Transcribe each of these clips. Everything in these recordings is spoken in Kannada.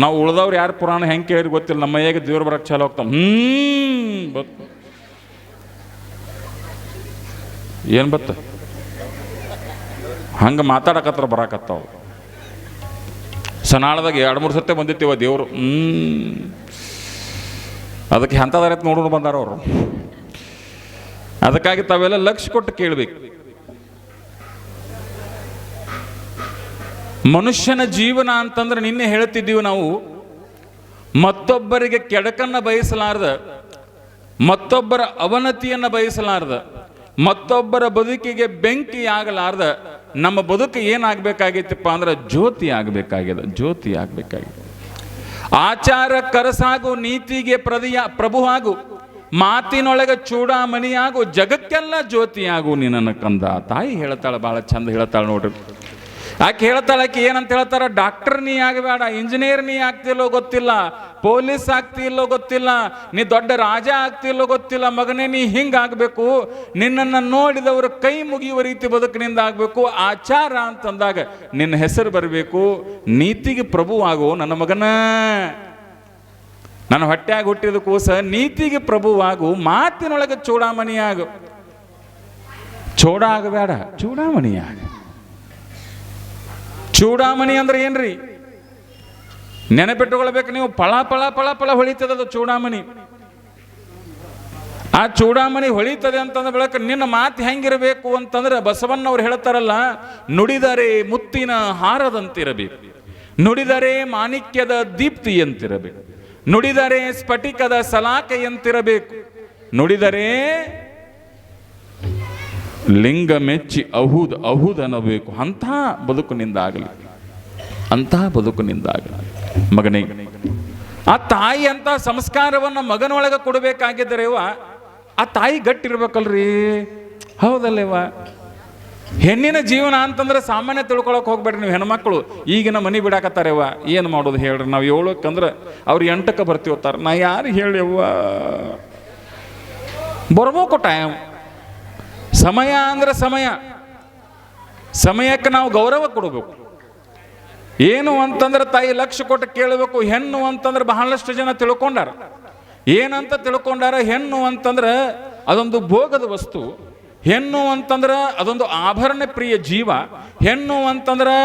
ನಾವು ಉಳ್ದವ್ರು ಯಾರು ಪುರಾಣ ಹೆಂಗೆ ಕೇಳಿ ಗೊತ್ತಿಲ್ಲ, ನಮ್ಮ ಹೇಗೆ ದೇವ್ರ ಬರಕ್ಕೆ ಚಾಲು ಹೋಗ್ತಾವ. ಏನು ಬತ್ತ ಹಂಗೆ ಮಾತಾಡಕತ್ರ ಬರಾಕತ್ತಾವ. ಸನಾಳದಾಗ 2-3 ಸತ್ತೆ ಬಂದಿತ್ತೀವ ದೇವರು. ಅದಕ್ಕೆ ಎಂಥದಾರ ನೋಡೋಣ ಬಂದಾರ ಅವರು. ಅದಕ್ಕಾಗಿ ತಾವೆಲ್ಲ ಲಕ್ಷ್ಯ ಕೊಟ್ಟು ಕೇಳಬೇಕು. ಮನುಷ್ಯನ ಜೀವನ ಅಂತಂದ್ರೆ ನಿನ್ನೆ ಹೇಳ್ತಿದ್ದೀವಿ ನಾವು, ಮತ್ತೊಬ್ಬರಿಗೆ ಕೆಡಕನ್ನು ಬಯಸಲಾರ್ದ, ಮತ್ತೊಬ್ಬರ ಅವನತಿಯನ್ನು ಬಯಸಲಾರ್ದ, ಮತ್ತೊಬ್ಬರ ಬದುಕಿಗೆ ಬೆಂಕಿ ಆಗಲಾರ್ದ ನಮ್ಮ ಬದುಕು ಏನಾಗಬೇಕಾಗಿತ್ತಪ್ಪ ಅಂದ್ರೆ ಜ್ಯೋತಿ ಆಗಬೇಕಾಗಿದೆ. ಜ್ಯೋತಿ ಆಗಬೇಕಾಗಿದೆ. ಆಚಾರ ಕರಸಾಗು, ನೀತಿಗೆ ಪ್ರಭುವಾಗು, ಮಾತಿನೊಳಗೆ ಚೂಡಾಮಣಿಯಾಗು, ಜಗಕ್ಕೆಲ್ಲ ಜ್ಯೋತಿಯಾಗು ನಿನ್ನ ಕಂದ. ತಾಯಿ ಹೇಳ್ತಾಳೆ, ಭಾಳ ಚಂದ ಹೇಳ್ತಾಳೆ ನೋಡ್ರಿ. ಆಕೆ ಹೇಳ್ತಾಳೆ, ಆಕೆ ಏನಂತ ಹೇಳ್ತಾರ, ಡಾಕ್ಟರ್ ನೀ ಆಗಬೇಡ, ಇಂಜಿನಿಯರ್ ನೀ ಆಗ್ತಿಲ್ಲೋ ಗೊತ್ತಿಲ್ಲ, ಪೊಲೀಸ್ ಆಗ್ತಿಲ್ಲೋ ಗೊತ್ತಿಲ್ಲ, ನೀ ದೊಡ್ಡ ರಾಜ ಆಗ್ತಿಲ್ಲೋ ಗೊತ್ತಿಲ್ಲ, ಮಗನೇ ನೀ ಹಿಂಗಾಗಬೇಕು, ನಿನ್ನನ್ನು ನೋಡಿದವರು ಕೈ ಮುಗಿಯುವ ರೀತಿ ಬದುಕಿನಿಂದ ಆಗಬೇಕು. ಆಚಾರ ಅಂತಂದಾಗ ನಿನ್ನ ಹೆಸರು ಬರಬೇಕು, ನೀತಿಗೆ ಪ್ರಭು ಆಗು ನನ್ನ ಮಗನ, ನನ್ನ ಹೊಟ್ಟೆಯಾಗಿ ಹುಟ್ಟಿದ ಕೂಸ ನೀತಿಗೆ ಪ್ರಭುವಾಗು, ಮಾತಿನೊಳಗೆ ಚೂಡಾಮಣಿಯಾಗು. ಚೋಡ ಆಗಬೇಡ, ಚೂಡಾಮಣಿಯಾಗ. ಚೂಡಾಮಣಿ ಅಂದ್ರೆ ಏನ್ರಿ? ನೆನಪಿಟ್ಟುಕೊಳ್ಬೇಕು ನೀವು. ಫಳ ಫಳ ಫಳ ಫಳ ಹೊಳಿತದದು ಚೂಡಾಮಣಿ. ಆ ಚೂಡಾಮಣಿ ಹೊಳಿತದೆ ಅಂತಂದ ಬೆಳಕ ನಿನ್ನ ಮಾತು ಹೆಂಗಿರಬೇಕು ಅಂತಂದ್ರೆ ಬಸವಣ್ಣವ್ರು ಹೇಳ್ತಾರಲ್ಲ, ನುಡಿದರೆ ಮುತ್ತಿನ ಹಾರದಂತಿರಬೇಕು, ನುಡಿದರೆ ಮಾಣಿಕ್ಯದ ದೀಪ್ತಿಯಂತಿರಬೇಕು, ನುಡಿದರೆ ಸ್ಫಟಿಕದ ಸಲಾಕೆಯಂತಿರಬೇಕು, ನುಡಿದರೆ ಲಿಂಗ ಮೆಚ್ಚಿ ಅಹುದ್ ಅನ್ನಬೇಕು. ಅಂಥ ಬದುಕಿನಿಂದಾಗಲಿ, ಅಂತಹ ಬದುಕಿನಿಂದಾಗಲಿ ಮಗನೇ. ಆ ತಾಯಿ ಅಂತ ಸಂಸ್ಕಾರವನ್ನು ಮಗನೊಳಗೆ ಕೊಡಬೇಕಾಗಿದ್ದರೇವ, ಆ ತಾಯಿ ಗಟ್ಟಿರ್ಬೇಕಲ್ರಿ. ಹೌದಲ್ಲೇವ? ಹೆಣ್ಣಿನ ಜೀವನ ಅಂತಂದ್ರೆ ಸಾಮಾನ್ಯ ತಿಳ್ಕೊಳಕ್ ಹೋಗ್ಬೇಡ್ರಿ ನೀವು. ಹೆಣ್ಮಕ್ಳು ಈಗಿನ ಮನೆ ಬಿಡಾಕತ್ತಾರೇವ, ಏನು ಮಾಡೋದು ಹೇಳ್ರಿ? ನಾವು 7ಕ್ಕಂದ್ರೆ ಅವ್ರು 8ಕ್ಕೆ ಬರ್ತೀವತ್ತಾರ. ನಾ ಯಾರು ಹೇಳ್ಯವ್ವ? ಬರ್ಬೇಕು ಟೈಮ್. ಸಮಯ ಅಂದ್ರೆ ಸಮಯ, ಸಮಯಕ್ಕೆ ನಾವು ಗೌರವ ಕೊಡಬೇಕು. ಏನು ಅಂತಂದ್ರೆ ತಾಯಿ ಲಕ್ಷ್ಯ ಕೊಟ್ಟು ಕೇಳಬೇಕು. ಹೆಣ್ಣು ಅಂತಂದ್ರೆ ಬಹಳಷ್ಟು ಜನ ತಿಳ್ಕೊಂಡಾರ. ಏನಂತ ತಿಳ್ಕೊಂಡಾರ? ಹೆಣ್ಣು ಅಂತಂದ್ರೆ ಅದೊಂದು ಭೋಗದ ವಸ್ತು, ಹೆಣ್ಣು ಅಂತಂದ್ರೆ ಅದೊಂದು ಆಭರಣ ಪ್ರಿಯ ಜೀವ, ಹೆಣ್ಣು ಅಂತಂದ್ರೆ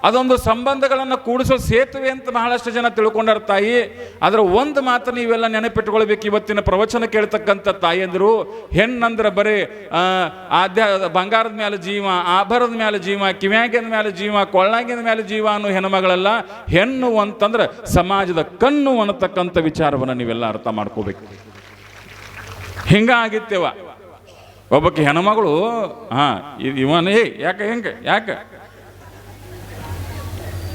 ಅದೊಂದು ಸಂಬಂಧಗಳನ್ನು ಕೂಡಿಸೋ ಸೇತುವೆ ಅಂತ ಬಹಳಷ್ಟು ಜನ ತಿಳ್ಕೊಂಡಾರ ತಾಯಿ. ಅದರ ಒಂದು ಮಾತು ನೀವೆಲ್ಲ ನೆನಪಿಟ್ಕೊಳ್ಬೇಕು. ಇವತ್ತಿನ ಪ್ರವಚನ ಕೇಳ್ತಕ್ಕಂಥ ತಾಯಿಯಂದರು, ಹೆಣ್ಣಂದ್ರೆ ಬರೀ ಬಂಗಾರದ ಮೇಲೆ ಜೀವ, ಆಭರದ ಮೇಲೆ ಜೀವ, ಕಿವ್ಯಾಗಿನ ಮೇಲೆ ಜೀವ, ಕೊಳ್ಳಾಗಿನ ಮೇಲೆ ಜೀವ ಅನ್ನೋ ಹೆಣ್ಮಗಳಲ್ಲ. ಹೆಣ್ಣು ಅಂತಂದ್ರೆ ಸಮಾಜದ ಕಣ್ಣು ಅನ್ನತಕ್ಕಂಥ ವಿಚಾರವನ್ನು ನೀವೆಲ್ಲ ಅರ್ಥ ಮಾಡ್ಕೋಬೇಕು. ಹಿಂಗಾಗಿತ್ತೇವ. ಒಬ್ಬಕ್ಕೆ ಹೆಣ್ಮಗಳು ಇವನೇ ಯಾಕೆ ಹೆಂಗೆ ಯಾಕೆ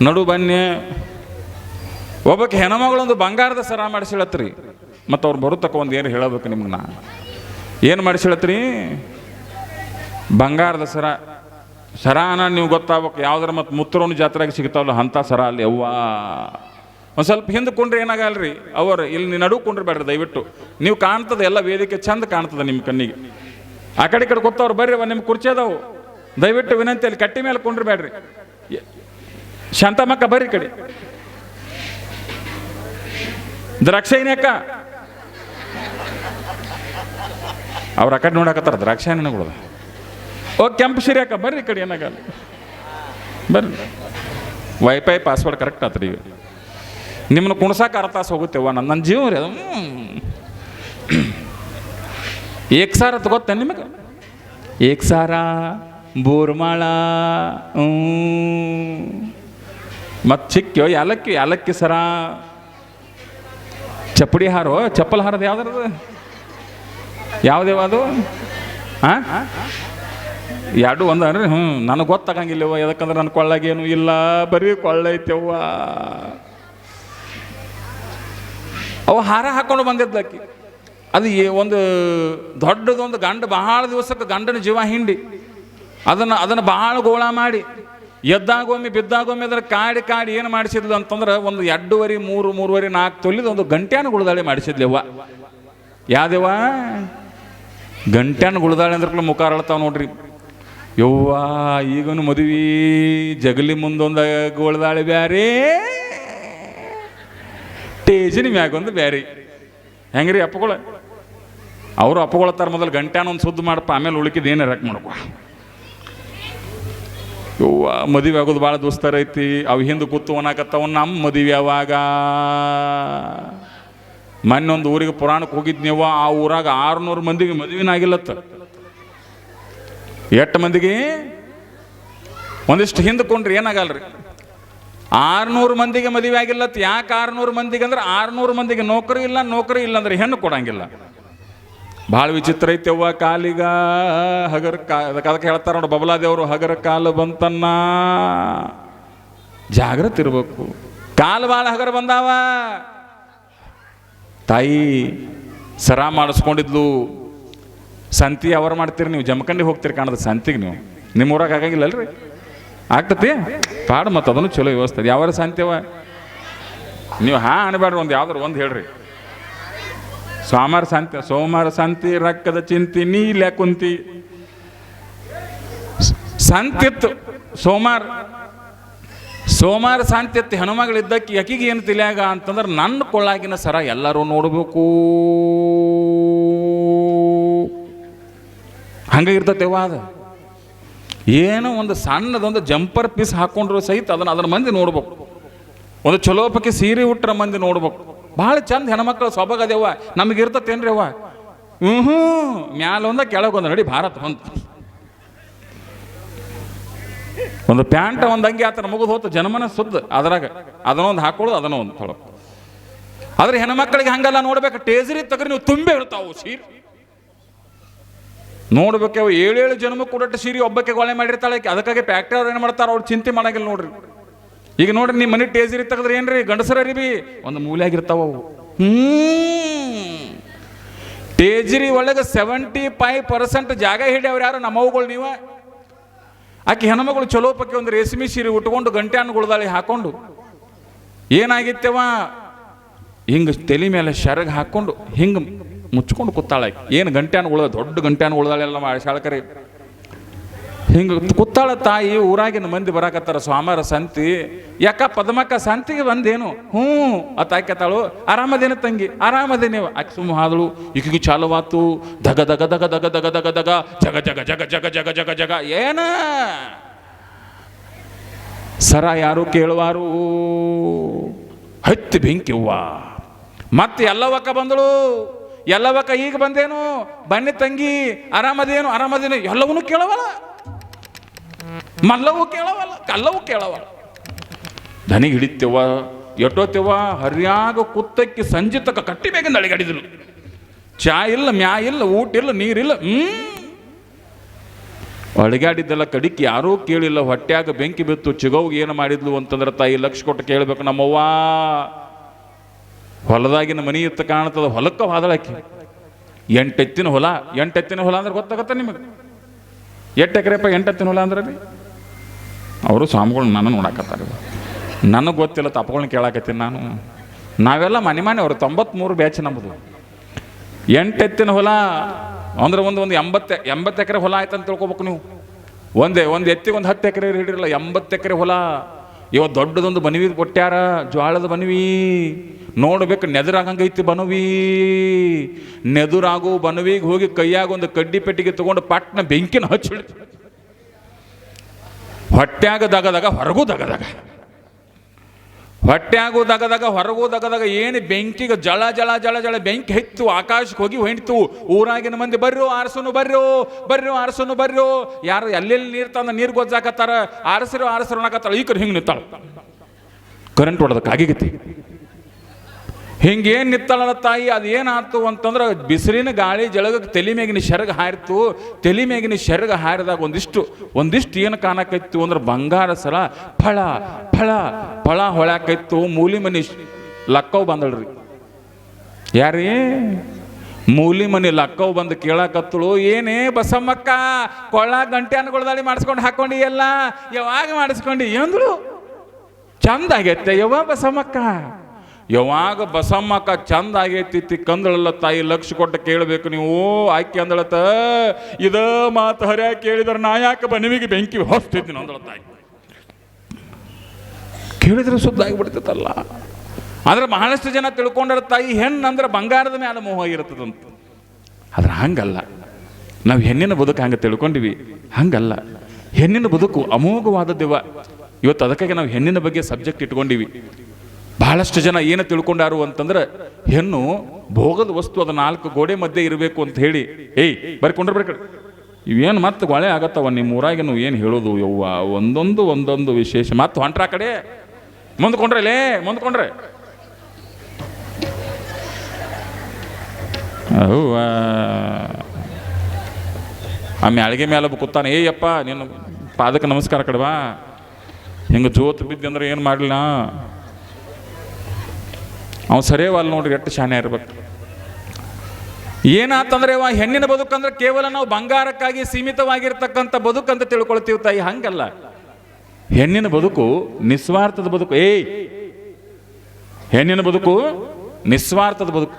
ನಡು ಬನ್ನಿ. ಒಬ್ಬಕ್ಕೆ ಹೆಣ್ಮಗಳೊಂದು ಬಂಗಾರದ ಸರ ಮಾಡಿಸಿಳತ್ರಿ. ಮತ್ತು ಅವ್ರು ಬರುತ್ತಕ್ಕ ಒಂದು ಏನು ಹೇಳಬೇಕು ನಿಮ್ಗೆ, ನಾ ಏನು ಮಾಡಿಸಿಳತ್ರಿ? ಬಂಗಾರದ ಸರಾನ ನೀವು ಗೊತ್ತಾಗ್ಬೇಕು. ಯಾವ್ದಾರ ಮತ್ತು ಮುತ್ತರೋನು ಜಾತ್ರೆಗೆ ಸಿಗ್ತಾವಲ್ಲ ಅಂಥ ಸರ ಅಲ್ಲಿ. ಅವ್ವ ಒಂದು ಸ್ವಲ್ಪ ಹಿಂದೆ ಕೊಂಡ್ರೆ ಏನಾಗಲ್ರಿ, ಅವರು ಇಲ್ಲಿ ನಡು ಕೊಂಡ್ರೆ ಬೇಡ್ರಿ ದಯವಿಟ್ಟು. ನೀವು ಕಾಣ್ತದೆ ಎಲ್ಲ ವೇದಿಕೆ ಚಂದ ಕಾಣ್ತದೆ ನಿಮ್ಮ ಕಣ್ಣಿಗೆ. ಆ ಕಡೆ ಗೊತ್ತವ್ರು ಬರ್ರಿ, ನಿಮ್ಮ ಕುರ್ಚಿ ಅದಾವು, ದಯವಿಟ್ಟು ವಿನಂತಿ ಅಲ್ಲಿ ಕಟ್ಟಿ ಮೇಲೆ ಕೊಂಡ್ರೆ ಬೇಡ್ರಿ. ಶಾಂತಮ್ಮಕ್ಕ ಬರ್ರಿ ಕಡೆ. ದ್ರಾಕ್ಷಾಯಿನಕ್ಕ ಅವ್ರ ಆ ಕಡೆ ನೋಡಕತ್ತಾರ, ದ್ರಾಕ್ಷಾಯಿನ ಕೊಡೋದು. ಓ ಕೆಂಪು ಸಿರಿ ಅಕ್ಕ ಬರ್ರಿ ಕಡೆ, ಏನಾಗಲ್ಲ ಬರ್ರಿ. ವೈಫೈ ಪಾಸ್ವರ್ಡ್ ಕರೆಕ್ಟ್ ಆತ್ರಿ. ಈಗ ನಿಮ್ಮನ್ನು ಕುಣ್ಸಾಕ ಅರ್ಥ ತಾಸು ಹೋಗುತ್ತೇವ. ನನ್ನ ಜೀವ ರೀ ಅದು. ಏಕ್ಸಾರ ತಗೋತ ನಿಮಗೆ? ಏಕ್ಸಾರ, ಬೋರ್ಮಾಳ, ಮತ್ತು ಚಿಕ್ಕ ಯಾಲಕ್ಕಿ ಸರ, ಚಪ್ಪಡಿ ಹಾರೋ, ಚಪ್ಪಲ್ ಹಾರದ ಯಾವ್ದು ಯಾವ್ದೇವದು? ಎರಡು ಒಂದನ್ರಿ. ನನಗೆ ಗೊತ್ತಾಗಂಗಿಲ್ಲವ, ಯಾಕಂದ್ರೆ ನನ್ನ ಕೊಳ್ಳಾಗೇನು ಇಲ್ಲ, ಬರೀ ಕೊಳ್ಳ ಐತೆವ್ವ. ಅವ ಹಾರ ಹಾಕೊಂಡು ಬಂದಿದ್ಲಕ್ಕಿ. ಅದು ಒಂದು ದೊಡ್ಡದೊಂದು ಗಂಡ, ಬಹಳ ದಿವಸಕ್ಕೆ ಗಂಡನ ಜೀವ ಹಿಂಡಿ ಅದನ್ನು ಬಹಳ ಗೋಳ ಮಾಡಿ ಎದ್ದಾಗೊಮ್ಮೆ ಬಿದ್ದಾಗೊಮ್ಮೆ ಅದರ ಕಾಡಿ ಏನು ಮಾಡಿಸಿದ್ಲು ಅಂತಂದ್ರೆ ಒಂದು 2.5, 3, 4 ತೊಲಿದ ಒಂದು ಗಂಟ್ಯಾನ ಗುಳದಾಳಿ ಮಾಡಿಸಿದ್ಲೆವ್ವ. ಯಾವ್ದೇವ? ಗಂಟ್ಯಾನ ಗುಳದಾಳಿ ಅಂದ್ರೆ ಮುಖ ಅರಳ್ತಾವ ನೋಡ್ರಿ. ಯವ್ವ ಈಗನು ಮದುವೆ ಜಗಲಿ ಮುಂದೊಂದು ಗುಳದಾಳಿ ಬ್ಯಾರೆ, ಟೇಜಿನ ಮ್ಯಾಗೊಂದು ಬ್ಯಾರಿ. ಹೆಂಗ್ರಿ ಅಪ್ಪಗಳ ಅವರು ಅಪ್ಪಗೊಳ್ತಾರ, ಮೊದಲು ಗಂಟ್ಯಾನ ಒಂದು ಸುದ್ದು ಮಾಡಪ್ಪ, ಆಮೇಲೆ ಉಳಿಕಿದ್ದು ಏನೇ ರಕ್ ಮಾಡ್ಕೊ. ಇವ್ವ ಮದುವೆ ಆಗೋದು ಭಾಳ ದೋಸ್ತರ ಐತಿ. ಅವು ಹಿಂದೆ ಕೂತು ಅನ್ನಕತ್ತವ ನಮ್ಮ ಮದುವೆ ಯಾವಾಗ. ಮೊನ್ನೊಂದು ಊರಿಗೆ ಪುರಾಣಕ್ಕೆ ಹೋಗಿದ್ನೇವ, ಆ ಊರಾಗ 600 ಮಂದಿಗೆ ಮದುವೆನಾಗಿಲ್ಲತ್ತ. ಎಷ್ಟು ಮಂದಿಗೆ? ಒಂದಿಷ್ಟು ಹಿಂದೆ ಕೊಂಡ್ರಿ ಏನಾಗಲ್ರಿ, 600 ಮಂದಿಗೆ ಮದುವೆ ಆಗಿಲ್ಲತ್ತ. ಯಾಕೆ 600 ಮಂದಿಗೆ ಅಂದ್ರೆ 600 ಮಂದಿಗೆ ನೌಕರಿ ಇಲ್ಲ ಅಂದ್ರೆ ಹೆಣ್ಣು ಕೊಡಂಗಿಲ್ಲ. ಭಾಳ ವಿಚಿತ್ರ ಐತೆವ್ವ. ಕಾಲಿಗ ಹಗರ ಅದಕ್ಕೆ ಹೇಳ್ತಾರ ನೋಡಿ ಬಬಲಾದೇವರು, ಹಗರ ಕಾಲು ಬಂತನ್ನ ಜಾಗ್ರತೆ ಇರ್ಬೇಕು. ಕಾಲು ಭಾಳ ಹಗರ ಬಂದಾವ. ತಾಯಿ ಸರ ಮಾಡಿಸ್ಕೊಂಡಿದ್ಲು. ಸಂತಿ ಅವ್ರು ಮಾಡ್ತೀರಿ ನೀವು, ಜಮಖಂಡಿ ಹೋಗ್ತೀರಿ ಕಾಣದ ಸಂತಿಗೆ. ನೀವು ನಿಮ್ಮ ಊರಾಗ ಆಗಂಗಿಲ್ಲಲ್ರಿ? ಆಗ್ತತಿ ಪಾಡು, ಮತ್ತು ಅದನ್ನು ಚಲೋ ವ್ಯವಸ್ಥೆ. ಯಾವಾರ ಸಂತಿವ ನೀವು ಅನ್ಬೇಡ್ರಿ, ಒಂದು ಯಾವ್ದಾರು ಒಂದು ಹೇಳ್ರಿ. ಸೋಮವಾರ ಸಂತಿ ರಕ್ಕದ ಚಿಂತಿ ನೀಲ್ಯಾ ಕುಂತಿ ಸಂತಿತ್ತು. ಸೋಮವಾರ ಶಾಂತಿತ್ತು. ಹೆಣ್ಮಗಳಿದ್ದಕ್ಕೆ ಅಕ್ಕಿಗೆ ಏನು ತಿಳಿಯಾಗ ಅಂತಂದ್ರೆ ನನ್ನ ಕೊಳ್ಳಾಗಿನ ಸರ ಎಲ್ಲರೂ ನೋಡಬೇಕು. ಹಂಗಾಗಿರ್ತತೆವ ಅದು. ಏನೋ ಒಂದು ಸಣ್ಣದೊಂದು ಜಂಪರ್ ಪೀಸ್ ಹಾಕೊಂಡ್ರು ಸಹಿತ ಅದನ್ನ ಮಂದಿ ನೋಡ್ಬೇಕು. ಒಂದು ಚಲೋ ಪಕ್ಕಿ ಸೀರೆ ಉಟ್ರ ಮಂದಿ ನೋಡ್ಬೇಕು. ಭಾಳ ಚಂದ ಹೆಣ್ಮಕ್ಳು ಸೊಬಗದೇವ. ನಮಗಿರ್ತತೇನ್ರಿ ಅವ್ವ? ಮ್ಯಾಲೊಂದ ಕೆಳಗೊಂದ ನಡಿ ಭಾರತ ಬಂತು. ಒಂದು ಪ್ಯಾಂಟ್ ಒಂದು ಅಂಗಿ ಆತರ ಮುಗಿದು ಹೋತು ಜನಮನ ಸುದ್ದ. ಅದ್ರಾಗ ಅದನ್ನೊಂದು ಹಾಕೊಳ್ಳೋದು, ಅದನ್ನೊಂದು ತೊಳೋ. ಆದ್ರೆ ಹೆಣ್ಮಕ್ಳಿಗೆ ಹಂಗಲ್ಲ ನೋಡ್ಬೇಕು. ಟೇಜರಿ ತಗ್ರಿ ನೀವು ತುಂಬೆ ಇರ್ತಾವು ಸೀರೆ ನೋಡ್ಬೇಕು. ಅವು 7 ಜನ್ಮ ಕೂಡಟ್ಟು ಸೀರೆ ಒಬ್ಬಕ್ಕೆ ಗೊಳೆ ಮಾಡಿರ್ತಾಳೆ. ಅದಕ್ಕಾಗಿ ಫ್ಯಾಕ್ಟ್ರಿ ಅವ್ರು ಏನು ಮಾಡ್ತಾರ, ಅವ್ರು ಚಿಂತೆ ಮಾಡಂಗಿಲ್ಲ ನೋಡ್ರಿ. ಈಗ ನೋಡ್ರಿ, ನಿಮ್ಮ ಮನೆ ಟೇಜರಿ ತೆಗೆದ್ರೆ ಏನ್ರಿ ಗಂಡಸರ ಅರಿಬಿ ಒಂದು ಮೂಲೆಯಾಗಿರ್ತಾವ ಅವು. ಟೇಜರಿ ಒಳಗೆ 75% ಜಾಗ ಹಿಡಿಯವ್ರು ಯಾರು? ನಮ್ಮವುಗಳು ನೀವ. ಆಕೆ ಹೆಣ್ಮಗಳು ಚಲೋ ಪಕ್ಕೆ ಒಂದು ರೇಷ್ಮೆ ಸೀರೆ ಉಟ್ಕೊಂಡು ಗಂಟೆ ಅನ್ನಗುಳ್ದಾಳಿ ಹಾಕೊಂಡು ಏನಾಗಿತ್ತವ, ಹಿಂಗೆ ತಲೆ ಮೇಲೆ ಶರಗ್ ಹಾಕೊಂಡು ಹಿಂಗೆ ಮುಚ್ಕೊಂಡು ಕೂತಾಳ. ಏನು ಗಂಟೆ ಅನ್ನಗುಳ್ದ, ದೊಡ್ಡ ಗಂಟೆ ಅನ್ನಗುಳ್ದಾಳೆಲ್ಲ ಶಾಳಕರಿ ಹಿಂಗೆ ಕೂತಾಳ ತಾಯಿ. ಊರಾಗಿನ ಮಂದಿ ಬರಾಕತ್ತಾರ ಸ್ವಾಮಾರ ಸಂತಿ. ಯಾಕ ಪದ್ಮಕ್ಕ ಸಂತಿಗೆ ಬಂದೇನು? ಆತಾಕತ್ತಾಳು. ಆರಾಮದೇನ ತಂಗಿ? ಆರಾಮದೇನೇವ. ಆಕೆ ಸುಮ್ಮ ಹಾದಳು. ಈಕಿಗೆ ಚಾಲುವಾತು. ದಗ ದಗ ದಗ ದಗ ದಗ ದಗ ದಗ ಜಗ ಜಗ ಜಗ ಜಗ ಜಗ ಜಗ ಜಗ. ಏನ ಸರ ಯಾರು ಕೇಳುವಾರು? ಹತ್ತಿ ಬೆಂಕಿವ್ವ. ಮತ್ತೆ ಎಲ್ಲವಕ್ಕ ಬಂದಳು. ಎಲ್ಲವಕ್ಕ ಈಗ ಬಂದೇನು? ಬನ್ನಿ ತಂಗಿ, ಆರಾಮದೇನು? ಆರಾಮದೇನು? ಎಲ್ಲವನ್ನೂ ಕೇಳವಲ್ಲ, ಮಲ್ಲವೂ ಕೇಳವಲ್ಲ, ಕಲ್ಲವೂ ಕೇಳವಲ್ಲ. ದನಿಗೆ ಹಿಡಿತೇವ, ಎಟ್ಟೋತೇವ. ಹರಿಯಾಗ ಕುತ್ತಕ್ಕೆ ಸಂಜೆ ತಕ್ಕ ಕಟ್ಟಿ ಬೇಗಂದ ಅಳಿಗಾಡಿದ್ರು. ಚಾ ಇಲ್ಲ, ಮ್ಯಾ ಇಲ್ಲ, ಊಟ ಇಲ್ಲ, ನೀರಿಲ್ಲ. ಅಳಿಗಾಡಿದ್ದೆಲ್ಲ ಕಡಿಕೆ ಯಾರೂ ಕೇಳಿಲ್ಲ. ಹೊಟ್ಯಾಗ ಬೆಂಕಿ ಬಿತ್ತು. ಚಿಗವ್ಗೆ ಏನು ಮಾಡಿದ್ಲು ಅಂತಂದ್ರೆ ತಾಯಿ ಲಕ್ಷ ಕೊಟ್ಟು ಕೇಳಬೇಕು. ನಮ್ಮವ್ವ ಹೊಲದಾಗಿನ ಮನಿ ಇತ್ತ ಕಾಣ್ತದ, ಹೊಲಕ್ಕ ಹಾದಳಾಕಿ. 8 ಎತ್ತಿನ ಹೊಲ. 8 ಎತ್ತಿನ ಹೊಲ ಅಂದ್ರೆ ಗೊತ್ತಾಗತ್ತ ನಿಮಗೆ? 8 ಎಕರೆಪ್ಪ 8 ಎತ್ತಿನ ಹೊಲ ಅಂದ್ರೆ ರೀ. ಅವರು ಸ್ವಾಮಿಗಳು ನನ್ನ ನೋಡಾಕತ್ತಾರೆ. ನನಗೆ ಗೊತ್ತಿಲ್ಲ, ತಪ್ಪಗಳನ್ನ ಕೇಳಾಕತ್ತೀನಿ ನಾನು. ನಾವೆಲ್ಲ ಮನೆ ಅವ್ರು 93 ಬ್ಯಾಚ್ ನಮ್ಮದು. 8 ಎತ್ತಿನ ಹೊಲ ಅಂದ್ರೆ ಒಂದು 80 ಎಕರೆ ಹೊಲ ಆಯ್ತು ಅಂತ ತಿಳ್ಕೊಬೇಕು ನೀವು. ಒಂದು ಎತ್ತಿಗೆ ಒಂದು 10 ಎಕರೆ ಹಿಡಿರಲ್ಲ, 80 ಎಕರೆ ಹೊಲ. ಇವತ್ತು ದೊಡ್ಡದೊಂದು ಬನವಿ ಕೊಟ್ಟ್ಯಾರ, ಜ್ವಾಳದ ಬನವಿ. ನೋಡ್ಬೇಕು, ನೆದರಾಗಂಗೈತಿ ಬನವಿ. ನೆದುರಾಗು ಬನವಿಗೆ ಹೋಗಿ ಕೈಯಾಗ ಒಂದು ಕಡ್ಡಿ ಪೆಟ್ಟಿಗೆ ತಗೊಂಡು ಪಟ್ನ ಬೆಂಕಿನ ಹಚ್ಚಿಳಿ. ಹೊಟ್ಯಾಗ ದಗದಾಗ, ಹೊರಗೂ ದಗದಾಗ. ಹೊಟ್ಯಾಗೂ ದಗದಾಗ, ಹೊರಗೂ ದಗದಾಗ. ಏನು ಬೆಂಕಿಗೆ ಜಳ ಜಳ ಜಳ ಜಳ ಬೆಂಕಿ ಹೆಚ್ಚು ಆಕಾಶಕ್ಕೆ ಹೋಗಿ ಹೊಂಟಿತು. ಊರಾಗಿನ ಮಂದಿ ಬರ್ರೋ ಆರ್ಸನು, ಬರ್ರೋ ಆರ್ಸನು, ಬರ್ರೋ. ಯಾರು ಎಲ್ಲೆಲ್ಲಿ ನೀರು ತಂದ ನೀರು ಗೊಜ್ಜಾಕತ್ತಾರ. ಆರಿಸಿರೋ ಅನ್ನಕತ್ತಾಳ. ಈ ಕಡೆ ಹಿಂಗೆ ನಿತ್ತಾಳ. ಕರೆಂಟ್ ಹೊಡೆದಕ್ಕೆ ಆಗಿಗತಿ. ಹಿಂಗೇನು ನಿತ್ತಾಳ ತಾಯಿ. ಅದೇನಾಯ್ತು ಅಂತಂದ್ರೆ ಬಿಸಿಲಿನ ಗಾಳಿ ಜಳಗಕ್ಕೆ ತಲೆ ಮೇಗಿನ ಶೆರಗ ಹಾರಿತು. ತಲೆ ಮೇಗಿನ ಶೆರಗ ಹಾರಿದಾಗ ಒಂದಿಷ್ಟು ಏನು ಕಾಣಕೈತು ಅಂದ್ರೆ ಬಂಗಾರ ಸರ ಫಳ ಫಳ ಫಳ ಹೊಳ್ಯಾಕೈತು. ಮೂಲಿ ಮನಿ ಲಕ್ಕವ್ ಬಂದಳ್ರಿ. ಯಾರೀ? ಮೂಲಿ ಮನಿ ಲಕ್ಕವ್ ಬಂದು ಕೇಳಾಕತ್ತಳು. ಏನೇ ಬಸಮ್ಮಕ್ಕ, ಕೊಳ್ಳ ಗಂಟೆ ಅನ್ಗೊಳ್ದಾಳಿ ಮಾಡಿಸ್ಕೊಂಡು ಹಾಕೊಂಡು ಎಲ್ಲ ಯಾವಾಗ ಮಾಡಿಸ್ಕೊಂಡು ಎಂದಳು. ಚಂದ ಆಗೈತೆ ಯವ್ವ ಬಸಮ್ಮಕ್ಕ. ಯಾವಾಗ ಬಸಮ್ಮಕ್ಕ ಚಂದ ಆಗೈತಿ ಕಂದಳಲ್ಲ ತಾಯಿ. ಲಕ್ಷ ಕೊಟ್ಟು ಕೇಳಬೇಕು ನೀವು. ಆಕೆ ಅಂದಳತ್ತ, ಇದ ಮಾತು ಹರ್ಯಾಕ ಕೇಳಿದ್ರೆ ನಾ ಯಾಕೆ ಬನವಿಗೆ ಬೆಂಕಿ ಹೊಸ್ತಿದ್ದೀನಿ ಅಂದಳ ತಾಯಿ. ಕೇಳಿದ್ರೆ ಸುದ್ದ ಆಗಿಬಿಡ್ತೈತಲ್ಲ. ಆದ್ರೆ ಬಹಳಷ್ಟು ಜನ ತಿಳ್ಕೊಂಡಿರೋ ತಾಯಿ ಹೆಣ್ಣು ಅಂದ್ರೆ ಬಂಗಾರದ ಮೇಲೆ ಮೋಹ ಇರ್ತದಂತ. ಆದ್ರೆ ಹಂಗಲ್ಲ, ನಾವು ಹೆಣ್ಣಿನ ಬದುಕು ಹಂಗೆ ತಿಳ್ಕೊಂಡಿವಿ. ಹಂಗಲ್ಲ, ಹೆಣ್ಣಿನ ಬದುಕು ಅಮೋಘವಾದದ್ದೇವ. ಇವತ್ತು ಅದಕ್ಕಾಗಿ ನಾವು ಹೆಣ್ಣಿನ ಬಗ್ಗೆ ಸಬ್ಜೆಕ್ಟ್ ಇಟ್ಕೊಂಡಿವಿ. ಬಹಳಷ್ಟು ಜನ ಏನು ತಿಳ್ಕೊಂಡಾರು ಅಂತಂದ್ರೆ ಹೆಣ್ಣು ಭೋಗದ ವಸ್ತು, ಅದು 4 ಗೋಡೆ ಮಧ್ಯೆ ಇರಬೇಕು ಅಂತ ಹೇಳಿ. ಬರ್ಕೊಂಡ್ರೆ ಬರ್ಕಡೆ ಇವೇನು ಮತ್ತೆ ಗೊಳೆ ಆಗತ್ತವ ನಿಮ್ಮ ಊರಾಗ ನೀವು ಏನು ಹೇಳೋದು ಯವ್ವ, ಒಂದೊಂದು ವಿಶೇಷ. ಮತ್ತೆ ಹೊಂಟ್ರ ಕಡೆ ಮುಂದ್ಕೊಂಡ್ರೆ ಮುಂದ್ಕೊಂಡ್ರೆ ಅವ್ವ ಆ ಮ್ಯಾಳಿಗೆ ಮೇಲೆ ಕೂತಾನೆ, ಏಯಪ್ಪ ನೀನು ಪಾದಕ್ಕೆ ನಮಸ್ಕಾರ ಕಡವಾ, ಹಿಂಗೆ ಜೋತ್ ಬಿದ್ದಿ ಅಂದ್ರೆ ಏನು ಮಾಡಲಿಲ್ಲ ಅವ್ನು ಸರಿಯವಲ್ಲ ನೋಡ್ರಿ, ಎಷ್ಟು ಶಾನೆ ಇರ್ಬೇಕು. ಏನಾತಂದ್ರೆ ಹೆಣ್ಣಿನ ಬದುಕಂದ್ರೆ ಕೇವಲ ನಾವು ಬಂಗಾರಕ್ಕಾಗಿ ಸೀಮಿತವಾಗಿರ್ತಕ್ಕಂಥ ಬದುಕಂತ ತಿಳ್ಕೊಳ್ತೀವಿ ತಾಯಿ. ಹಂಗಲ್ಲ, ಹೆಣ್ಣಿನ ಬದುಕು ನಿಸ್ವಾರ್ಥದ ಬದುಕು. ಹೆಣ್ಣಿನ ಬದುಕು ನಿಸ್ವಾರ್ಥದ ಬದುಕು.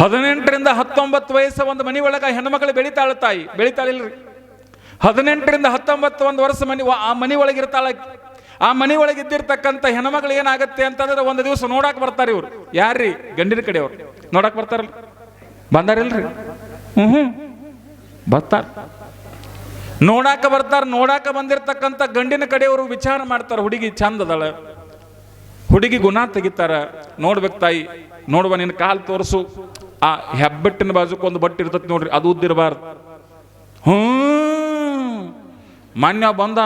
18ರಿಂದ 19 ವಯಸ್ಸು ಒಂದು ಮನೆ ಒಳಗೆ ಹೆಣ್ಮಗಳು ಬೆಳಿತಾಳ ತಾಯಿ, ಬೆಳಿತಾಳಿಲ್ರಿ. 18ರಿಂದ 19 ವರ್ಷ ಆ ಮನೆ ಒಳಗಿರ್ತಾಳ. ಆ ಮನೆ ಒಳಗೆ ಇದ್ದಿರ್ತಕ್ಕಂಥ ಹೆಣ್ಮಗಳು ಏನಾಗತ್ತೆ ಅಂತಂದ್ರೆ ಒಂದು ದಿವಸ ನೋಡಕ್ ಬರ್ತಾರೆ ಇವ್ರು. ಯಾರ್ರೀ? ಗಂಡಿನ ಕಡೆಯವ್ರು ನೋಡಕ್ ಬರ್ತಾರಲ್ಲ, ಬಂದಾರಿಲ್ರಿ? ಬರ್ತಾರ, ನೋಡಾಕ ಬರ್ತಾರ. ನೋಡಾಕ ಬಂದಿರ್ತಕ್ಕಂಥ ಗಂಡಿನ ಕಡೆಯವರು ವಿಚಾರ ಮಾಡ್ತಾರ, ಹುಡುಗಿ ಚಂದ ಅದಳ, ಹುಡುಗಿ ಗುಣ ತೆಗಿತಾರ. ನೋಡ್ಬೇಕು ತಾಯಿ, ನೋಡುವ ನಿನ್ನ ಕಾಲು ತೋರಿಸು. ಆ ಹೆಬ್ಬೆಟ್ಟಿನ ಬಾಜುಕೊಂದು ಬಟ್ಟೆ ಇರ್ತತಿ ನೋಡ್ರಿ, ಅದು ಉದ್ದಿರಬಾರ್ದು. ಮಾನ್ಯ ಬಂದ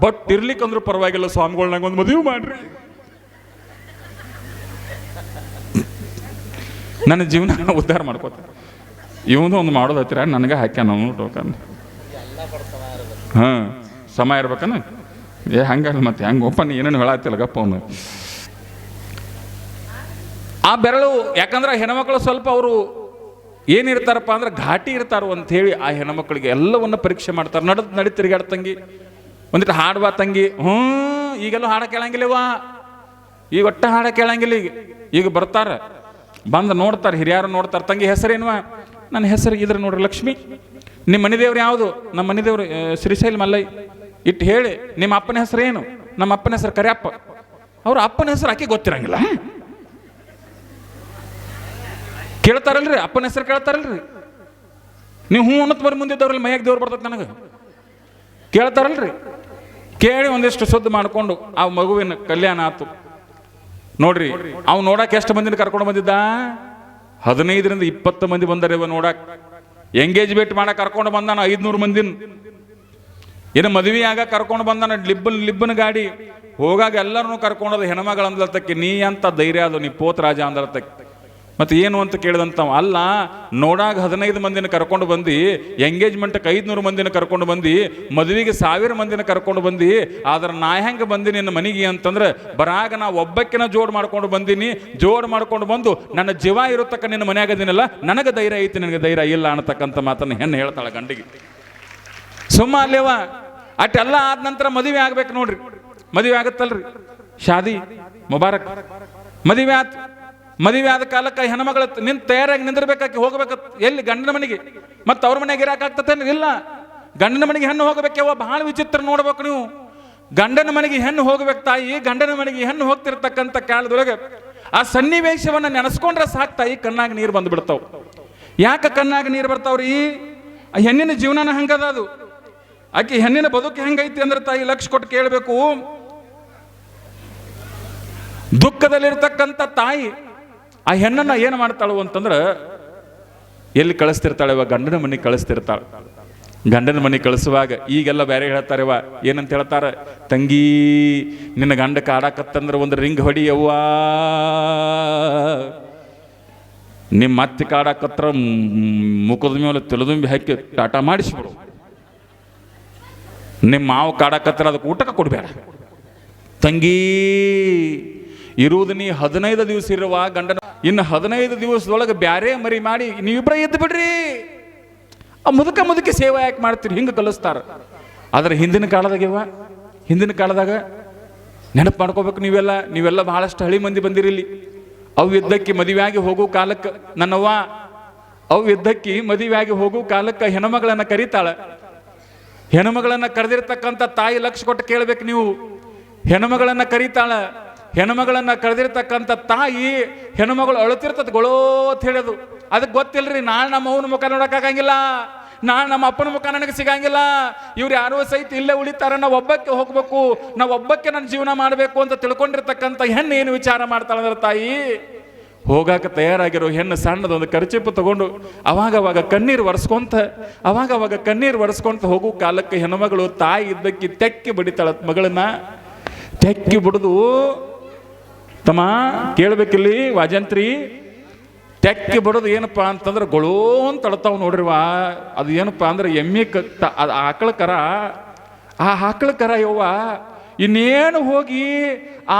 ಬಟ್ ಇರ್ಲಿಕ್ಕಂದ್ರೂ ಪರವಾಗಿಲ್ಲ ಸ್ವಾಮಿಗಳನ್ನಾಗ ಒಂದು ಮದುವೆ ಮಾಡ್ರಿ, ನನ್ನ ಜೀವನ ಉದ್ಧಾರ ಮಾಡ್ಕೋತ. ಇವನು ಒಂದು ಮಾಡೋದು ಹತ್ತಿರ ನನಗೆ ಹಾಕ್ಯಾನ ಟೋಕನ್. ಸಮಯ ಇರ್ಬೇಕನ. ಹಂಗಲ್ಲ ಮತ್ತೆ ಹೆಂಗೆ ಒಪ್ಪನ್ ಏನೇನು ಹೇಳತ್ತಿಲ್ಲ ಗಪ್ಪ ಅವನು. ಆ ಬೆರಳು, ಯಾಕಂದ್ರೆ ಹೆಣ್ಮಕ್ಳು ಸ್ವಲ್ಪ ಅವರು ಏನಿರ್ತಾರಪ್ಪ ಅಂದ್ರೆ ಘಾಟಿ ಇರ್ತಾರೋ ಅಂತ ಹೇಳಿ ಆ ಹೆಣ್ಮಕ್ಳಿಗೆ ಎಲ್ಲವನ್ನ ಪರೀಕ್ಷೆ ಮಾಡ್ತಾರೆ. ನಡಿ ತಿರುಗಾಡ ತಂಗಿ, ಒಂದಿಟ್ಟು ಹಾಡುವ ತಂಗಿ. ಈಗೆಲ್ಲ ಹಾಡ ಕೇಳಂಗಿಲ್ಲವಾ, ಈಗ ಒಟ್ಟ ಹಾಡ ಕೇಳಂಗಿಲ್ಲ. ಈಗ ಬರ್ತಾರ, ಬಂದು ನೋಡ್ತಾರೆ, ಹಿರಿಯಾರು ನೋಡ್ತಾರೆ. ತಂಗಿ ಹೆಸರೇನುವ? ನನ್ನ ಹೆಸರು ಇದ್ರೆ ನೋಡ್ರಿ ಲಕ್ಷ್ಮಿ. ನಿಮ್ಮ ಮನೆ ದೇವ್ರು ಯಾವುದು? ನಮ್ಮ ಮನೆ ದೇವ್ರು ಶ್ರೀಶೈಲ ಮಲ್ಲೈ. ಇಟ್ಟು ಹೇಳಿ, ನಿಮ್ಮ ಅಪ್ಪನ ಹೆಸರು ಏನು? ನಮ್ಮ ಅಪ್ಪನ ಹೆಸರು ಕರಿಯಪ್ಪ. ಅವ್ರ ಅಪ್ಪನ ಹೆಸರು ಆಕೆ ಗೊತ್ತಿರಂಗಿಲ್ಲ. ಕೇಳ್ತಾರಲ್ರಿ, ಅಪ್ಪನ ಹೆಸರು ಕೇಳ್ತಾರಲ್ರಿ. ನೀವು ಅನ್ನತ್ ಬರೀ ಮುಂದಿದ್ದವ್ರಲ್ಲಿ ಮೈಯಾಗ ದೇವ್ರು ಬರ್ತದೆ ನನಗೆ ಕೇಳ್ತಾರಲ್ರಿ. ಕೇಳಿ ಒಂದಿಷ್ಟು ಶುದ್ಧ ಮಾಡಿಕೊಂಡು ಆ ಮಗುವಿನ ಕಲ್ಯಾಣ ಆತು. ನೋಡ್ರಿ, ಅವ್ ನೋಡಕ್ ಎಷ್ಟು ಮಂದಿನ ಕರ್ಕೊಂಡು ಬಂದಿದ್ದ? 15ರಿಂದ 20 ಮಂದಿ ಬಂದಾರೆ ನೋಡಕ್. ಎಂಗೇಜ್ಮೆಂಟ್ ಮಾಡಕ್ ಕರ್ಕೊಂಡು ಬಂದಾನ 500 ಮಂದಿನ. ಏನು ಮದುವೆಯಾಗ ಕರ್ಕೊಂಡು ಬಂದಾನ ಲಿಬ್ಬನ ಗಾಡಿ. ಹೋಗಾಗ ಎಲ್ಲರನ್ನೂ ಕರ್ಕೊಂಡೋದು ಹೆಣ್ಮಗಳು ಅಂದ್ಲತ್ತಕ್ಕೆ. ನೀ ಅಂತ ಧೈರ್ಯ ಅದು, ನೀ ಪೋತ್ ರಾಜ ಅಂದಲತ್ತಕ್ಕೆ. ಮತ್ತೆ ಏನು ಅಂತ ಕೇಳಿದಂತ, ಅಲ್ಲ ನೋಡಾಗ 15 ಮಂದಿನ ಕರ್ಕೊಂಡು ಬಂದು, ಎಂಗೇಜ್ಮೆಂಟ್ಗೆ 500 ಮಂದಿನ ಕರ್ಕೊಂಡು ಬಂದು, ಮದುವೆಗೆ 1000 ಮಂದಿನ ಕರ್ಕೊಂಡು ಬಂದು, ಆದ್ರೆ ನಾ ಹೆಂಗೆ ಬಂದೀನಿ ನಿನ್ನ ಮನೆಗೆ ಅಂತಂದ್ರೆ ಬರಾಗ ನಾ ಒಬ್ಬಕ್ಕಿನ ಜೋಡ್ ಮಾಡ್ಕೊಂಡು ಬಂದೀನಿ. ಜೋಡ್ ಮಾಡ್ಕೊಂಡು ಬಂದು ನನ್ನ ಜೀವ ಇರತಕ್ಕ ನಿನ್ನ ಮನೆಯಾಗದಿನಲ್ಲ, ನನಗೆ ಧೈರ್ಯ ಐತಿ, ನನಗೆ ಧೈರ್ಯ ಇಲ್ಲ ಅನ್ನತಕ್ಕಂಥ ಮಾತನ್ನು ಹೆಣ್ಣು ಹೇಳ್ತಾಳೆ ಗಂಡಿಗೆ. ಸುಮ್ಮ ಅಲ್ಲೇವ ಅಟ್ಟೆಲ್ಲ ಆದ ನಂತರ ಮದುವೆ ಆಗ್ಬೇಕು ನೋಡ್ರಿ. ಮದುವೆ ಆಗತ್ತಲ್ರಿ, ಶಾದಿ ಮುಬಾರಕ್. ಮದುವೆ ಆತ್. ಮದುವೆ ಆದ ಕಾಲಕ್ಕೆ ಹೆಣ್ಮಗಳು ತಯಾರಾಗಿ ನಿಂದಿರ್ಬೇಕಾಕಿ ಹೋಗ್ಬೇಕ ಎಲ್ಲಿ? ಗಂಡನ ಮನೆಗೆ. ಮತ್ತೆ ಅವ್ರ ಮನೆಗೆ ಇರಾಕಾಗ್ತತೇನು? ಇಲ್ಲ, ಗಂಡನ ಮನೆಗೆ ಹೆಣ್ಣು ಹೋಗ್ಬೇಕವ. ಬಹಳ ವಿಚಿತ್ರ ನೋಡ್ಬೇಕು ನೀವು. ಗಂಡನ ಮನೆಗೆ ಹೆಣ್ಣು ಹೋಗ್ಬೇಕು ತಾಯಿ. ಗಂಡನ ಮನೆಗೆ ಹೆಣ್ಣು ಹೋಗ್ತಿರ್ತಕ್ಕಂಥ ಕಾಲದೊಳಗೆ ಆ ಸನ್ನಿವೇಶವನ್ನ ನೆನೆಸ್ಕೊಂಡ್ರೆ ಸಾಕು ತಾಯಿ, ಕಣ್ಣಾಗ ನೀರು ಬಂದ್ಬಿಡ್ತಾವ. ಯಾಕೆ ಕಣ್ಣಾಗ ನೀರು ಬರ್ತಾವ್ರಿ? ಆ ಹೆಣ್ಣಿನ ಜೀವನನ ಹಂಗದ ಅದು. ಆಕೆ ಹೆಣ್ಣಿನ ಬದುಕು ಹೆಂಗೈತಿ ಅಂದ್ರೆ ತಾಯಿ ಲಕ್ಷ ಕೊಟ್ಟು ಕೇಳಬೇಕು. ದುಃಖದಲ್ಲಿರ್ತಕ್ಕಂಥ ತಾಯಿ ಆ ಹೆಣ್ಣನ್ನ ಏನು ಮಾಡ್ತಾಳು ಅಂತಂದ್ರೆ ಎಲ್ಲಿ ಕಳಿಸ್ತಿರ್ತಾಳೆ? ಇವಾಗ ಗಂಡನ ಮನೆಗೆ ಕಳಿಸ್ತಿರ್ತಾಳೆ. ಗಂಡನ ಮನೆಗೆ ಕಳಿಸುವಾಗ ಈಗೆಲ್ಲ ಬೇರೆ ಹೇಳ್ತಾರೆವ, ಏನಂತ ಹೇಳ್ತಾರೆ? ತಂಗಿ, ನಿನ್ನ ಗಂಡ ಕಾಡಕತ್ತಂದ್ರೆ ಒಂದು ರಿಂಗ್ ಹೊಡಿಯವ್ವ. ನಿಮ್ಮ ಅತ್ತಿ ಕಾಡಕತ್ರ ಮುಖದ ಮೇಲೆ ತೆಲುದುಂಬಿ ಹಾಕಿ ಟಾಟಾ ಮಾಡಿಸ್ಬಿಡು. ನಿಮ್ಮ ಮಾವು ಕಾಡಕತ್ರ ಅದಕ್ಕೆ ಊಟಕ್ಕೆ ಕೊಡಬೇಡ ತಂಗಿ. ಇರುವುದು ನೀ 15 ದಿವಸ ಇರುವ ಗಂಡನ, ಇನ್ನು 15 ದಿವಸದೊಳಗೆ ಬ್ಯಾರೆ ಮರಿ ಮಾಡಿ ನೀವಿಬ್ಬರ ಎದ್ದು ಬಿಡ್ರಿ. ಆ ಮುದುಕಿ ಸೇವೆ ಯಾಕೆ ಮಾಡ್ತೀರಿ? ಹಿಂಗೆ ಕಲಿಸ್ತಾರ. ಆದ್ರೆ ಹಿಂದಿನ ಕಾಲದಾಗ ನೆನಪು ಮಾಡ್ಕೋಬೇಕು. ನೀವೆಲ್ಲ ಬಹಳಷ್ಟು ಹಳಿ ಮಂದಿ ಬಂದಿರಿಲ್ಲಿ. ಅವು ಯುದ್ಧಕ್ಕೆ ಮದುವೆಯಾಗಿ ಹೋಗೋ ಕಾಲಕ್ಕೆ, ನನ್ನವ್ವ ಅವು ಯುದ್ಧಕ್ಕೆ ಮದುವೆಯಾಗಿ ಹೋಗೋ ಕಾಲಕ್ಕೆ ಹೆಣ್ಮಗಳನ್ನ ಕರೀತಾಳ. ಹೆಣ್ಮಗಳನ್ನ ಕರೆದಿರ್ತಕ್ಕಂಥ ತಾಯಿ ಲಕ್ಷ ಕೊಟ್ಟು ಕೇಳ್ಬೇಕು ನೀವು. ಹೆಣ್ಮಗಳನ್ನ ಕರೀತಾಳ. ಹೆಣ್ಮಗಳನ್ನ ಕಳೆದಿರ್ತಕ್ಕಂಥ ತಾಯಿ ಹೆಣ್ಮಗಳು ಅಳುತ್ತಿರ್ತದ ಗೊಳೋ ಅಂತ ಹೇಳೋದು. ಅದಕ್ಕೆ ಗೊತ್ತಿಲ್ರಿ, ನಾಳೆ ನಮ್ಮ ಅವನ ಮುಖ ನೋಡೋಕ್ಕಾಗಂಗಿಲ್ಲ, ನಾಳೆ ನಮ್ಮ ಅಪ್ಪನ ಮುಖ ನನಗೆ ಸಿಗಂಗಿಲ್ಲ, ಇವ್ರು ಯಾರೋ ಸಹಿತ ಇಲ್ಲೇ ಉಳಿತಾರ, ನಾವು ಒಬ್ಬಕ್ಕೆ ಹೋಗ್ಬೇಕು, ನಾವು ಒಬ್ಬಕ್ಕೆ ನನ್ನ ಜೀವನ ಮಾಡಬೇಕು ಅಂತ ತಿಳ್ಕೊಂಡಿರ್ತಕ್ಕಂಥ ಹೆಣ್ಣು ಏನು ವಿಚಾರ ಮಾಡ್ತಾಳಂದ್ರೆ ತಾಯಿ, ಹೋಗಾಕ ತಯಾರಾಗಿರೋ ಹೆಣ್ಣು ಸಣ್ಣದೊಂದು ಕರ್ಚಿಪ್ಪು ತಗೊಂಡು ಅವಾಗವಾಗ ಕಣ್ಣೀರು ಒರೆಸ್ಕೊಂತ ಹೋಗೋ ಕಾಲಕ್ಕೆ ಹೆಣ್ಮಗಳು ತಾಯಿ ಇದ್ದಕ್ಕೆ ತೆಕ್ಕಿ ಬಡಿತಾಳ ಮಗಳನ್ನ. ತೆಕ್ಕಿ ಬಿಡುದು, ತಮ್ಮ ಕೇಳ್ಬೇಕಿಲ್ಲಿ ವಾಜಂತ್ರಿ, ತೆಕ್ಕಿ ಬಿಡೋದು ಏನಪ್ಪ ಅಂತಂದ್ರೆ ಗೊಳೋ ಅಂತ ಅಳ್ತಾವ್ ನೋಡ್ರಿವ. ಅದು ಏನಪ್ಪ ಅಂದ್ರೆ ಎಮ್ಮೆ ಆಕಳ ಕರ ಯವ್ವ, ಇನ್ನೇನು ಹೋಗಿ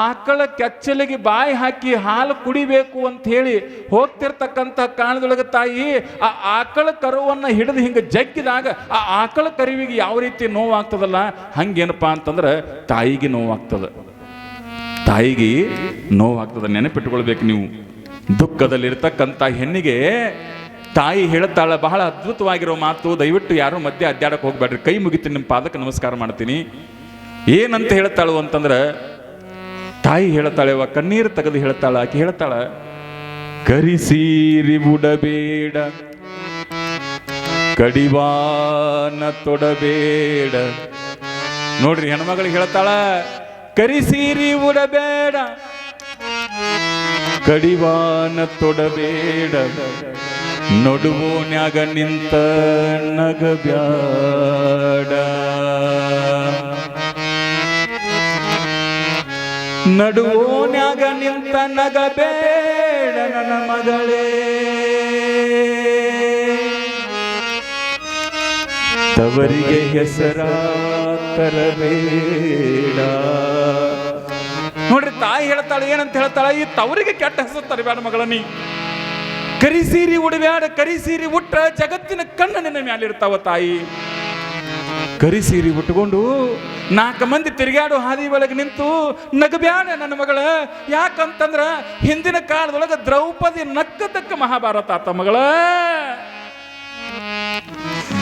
ಆಕಳ ಕೆಚ್ಚಲಿಗೆ ಬಾಯಿ ಹಾಕಿ ಹಾಲು ಕುಡಿಬೇಕು ಅಂತ ಹೇಳಿ ಹೋಗ್ತಿರ್ತಕ್ಕಂಥ ಕಾರಣದೊಳಗೆ ತಾಯಿ ಆ ಆಕಳ ಕರುವನ್ನು ಹಿಡಿದು ಹಿಂಗೆ ಜಗ್ಗಿದಾಗ ಆ ಆಕಳ ಕರುವಿಗೆ ಯಾವ ರೀತಿ ನೋವಾಗ್ತದಲ್ಲ, ಹಂಗೇನಪ್ಪ ಅಂತಂದ್ರೆ ತಾಯಿಗೆ ನೋವಾಗ್ತದೆ. ನೆನಪಿಟ್ಕೊಳ್ಬೇಕು ನೀವು. ದುಃಖದಲ್ಲಿರ್ತಕ್ಕಂಥ ಹೆಣ್ಣಿಗೆ ತಾಯಿ ಹೇಳ್ತಾಳ ಬಹಳ ಅದ್ಭುತವಾಗಿರೋ ಮಾತು. ದಯವಿಟ್ಟು ಯಾರು ಮಧ್ಯೆ ಅಡ್ಡಾಡಕ್ಕೆ ಹೋಗ್ಬೇಡ್ರಿ, ಕೈ ಮುಗಿತೀನಿ, ನಿಮ್ಮ ಪಾದಕ್ಕೆ ನಮಸ್ಕಾರ ಮಾಡ್ತೀನಿ. ಏನಂತ ಹೇಳ್ತಾಳು ಅಂತಂದ್ರೆ, ತಾಯಿ ಹೇಳ್ತಾಳೆ, ಕಣ್ಣೀರು ತೆಗೆದು ಹೇಳ್ತಾಳ. ಆಕೆ ಹೇಳ್ತಾಳ, ಕರಿಸೀರಿ ಉಡಬೇಡ, ಕಡಿವಾನ ತೊಡಬೇಡ. ನೋಡ್ರಿ, ಹೆಣ್ಮಗಳಿಗೆ ಹೇಳ್ತಾಳ, ಕರಿಸೀರಿ ಉಡಬೇಡ, ಕಡಿವಾನ ತೊಡಬೇಡ, ನಡುವೋನ್ಯಾಗ ನಿಂತ ನಗಬ್ಯಾಡ, ನಡುವೋನ್ಯಾಗ ನಿಂತ ನಗಬೇಡ ನನ್ನ ಮಗಳೇ, ತವರಿಗೆ ಹೆಸರ ತರಬೇಡ. ನೋಡ್ರಿ, ತಾಯಿ ಹೇಳ್ತಾಳೆ, ಏನಂತ ಹೇಳ್ತಾಳೆ, ಈ ತವರಿಗೆ ಕೆಟ್ಟ ಹೆಸರು ತರಬೇಡ ಮಗಳ ನೀ. ಕರಿಸೀರಿ ಉಡಬೇಡ, ಕರಿಸೀರಿ ಉಟ್ಟ ಜಗತ್ತಿನ ಕಣ್ಣು ನಿನ್ನ ಮ್ಯಾಲಿರ್ತಾವ ತಾಯಿ. ಕರಿಸೀರಿ ಉಟ್ಕೊಂಡು 4 ಮಂದಿ ತಿರುಗಾಡು ಹಾದಿ ಒಳಗೆ ನಿಂತು ನಗಬ್ಯಾಡ ನನ್ನ ಮಗಳ. ಯಾಕಂತಂದ್ರ ಹಿಂದಿನ ಕಾಲದೊಳಗೆ ದ್ರೌಪದಿ ನಕ್ಕತಕ್ಕ ಮಹಾಭಾರತ ಆತ ಮಗಳ.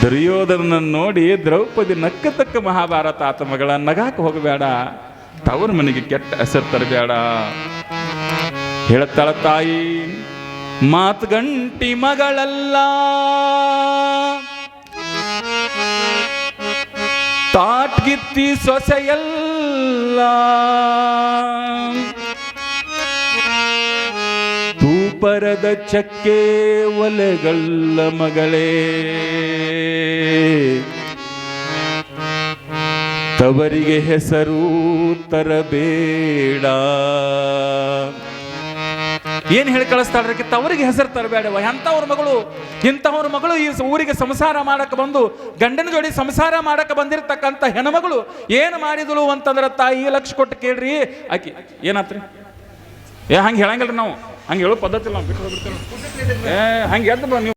ದುರ್ಯೋಧನ ನೋಡಿ ದ್ರೌಪದಿ ನಕ್ಕತಕ್ಕ ಮಹಾಭಾರತ ಆತ ಮಗಳ. ನಗಾಕ ಹೋಗಬೇಡ, ತವ್ರ ಮನೆಗೆ ಕೆಟ್ಟ ಹೆಸರು ತರಬೇಡ. ಹೇಳ್ತಾಳ ತಾಯಿ, ಮಾತುಗಂಟಿ ಮಗಳಲ್ಲ, ತಾಟ್ಗಿತ್ತಿ ಸೊಸೆಯಲ್ಲ, ತೂಪರದ ಚಕ್ಕೆ ಒಲೆಗಲ್ಲ ಮಗಳೇ, ತವರಿಗೆ ಹೆಸರು ತರಬೇಡ. ಏನ್ ಹೇಳಿ ಕಳಿಸ್ತಾಳ್ರಿ, ತವರಿಗೆ ಹೆಸರು ತರಬೇಡವ. ಇಂಥವ್ರ ಮಗಳು ಈ ಊರಿಗೆ ಸಂಸಾರ ಮಾಡಕ್ಕೆ ಬಂದು ಗಂಡನ ಜೋಡಿ ಸಂಸಾರ ಮಾಡಕ್ಕೆ ಬಂದಿರತಕ್ಕಂಥ ಹೆಣ್ಮಗಳು ಏನು ಮಾಡಿದಳು ಅಂತಂದ್ರೆ ತಾಯಿ ಲಕ್ಷ ಕೊಟ್ಟು ಕೇಳ್ರಿ. ಆಕಿ ಏನಾತ್ರಿ, ಹಂಗೆ ಹೇಳಂಗಿಲ್ರಿ ನಾವು, ಹಂಗೆ ಹೇಳೋ ಪದ್ಧತಿ ನಾವು ಬಿಟ್ಟು ಹೋಗ್ಬಿಡ್ತೇವೆ. ಹಂಗೆ ಎದ್ದು ನೀವು